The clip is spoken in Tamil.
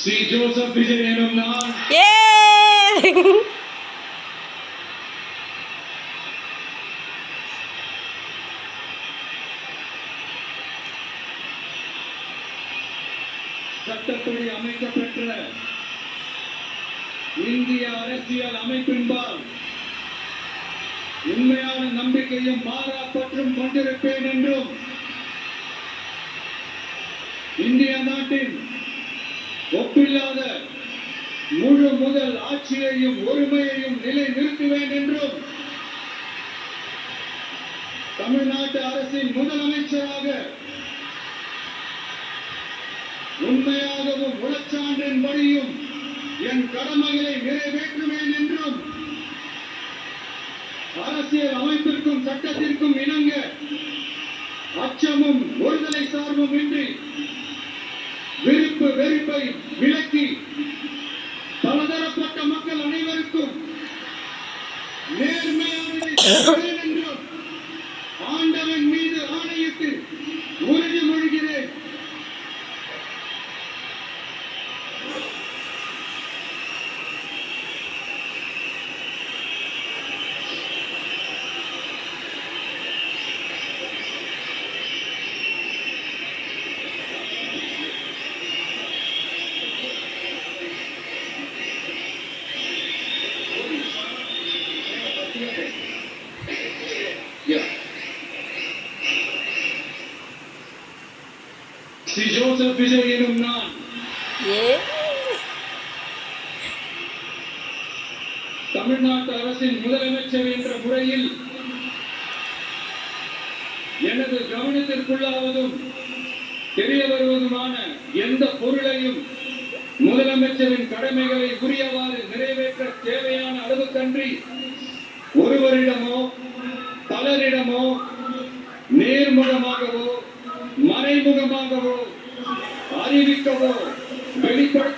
ஸ்ரீ ஜோசப் விஜய் எனும் நான் சட்டப்படி அமைக்கப்பெற்ற இந்திய அரசியல் அமைப்பின்பால் உண்மையான நம்பிக்கையும் மாறாப்பற்றும் கொண்டிருப்பேன் என்றும் இந்திய நாட்டின் ஒப்பில்லாத முழு முதல் ஆட்சியையும் ஒருமையையும் நிலைநிறுத்துவேன் என்றும் தமிழ்நாட்டு அரசின் முதலமைச்சராக உண்மையாகவும் உளச்சான்றின்படியும் என் கடமைகளை நிறைவேற்றுவேன் என்றும் அரசியல் அமைப்பிற்கும் சட்டத்திற்கும் இணங்க அச்சமும் ஒருதலை சார்பும் இன்றி விருப்பு வெறுப்பை விலக்கி பலதரப்பட்ட மக்கள் அனைவருக்கும் நேர்மையானதை செய்வேன் என்றும் ஆண்டவன் மீது ஆணையிட்டு உறுதிமொழிகிறேன். ஸ்ரீ ஜோசப் விஜய் எனும் நான் தமிழ்நாட்டு அரசின் முதலமைச்சர் என்ற முறையில் எனது கவனத்திற்குள்ளாவதும் தெரிய வருவதுமான எந்த பொருளையும் முதலமைச்சரின் கடமைகளை உரியவாறு நிறைவேற்ற தேவையான அளவுக்கன்றி ஒருவரிடமோ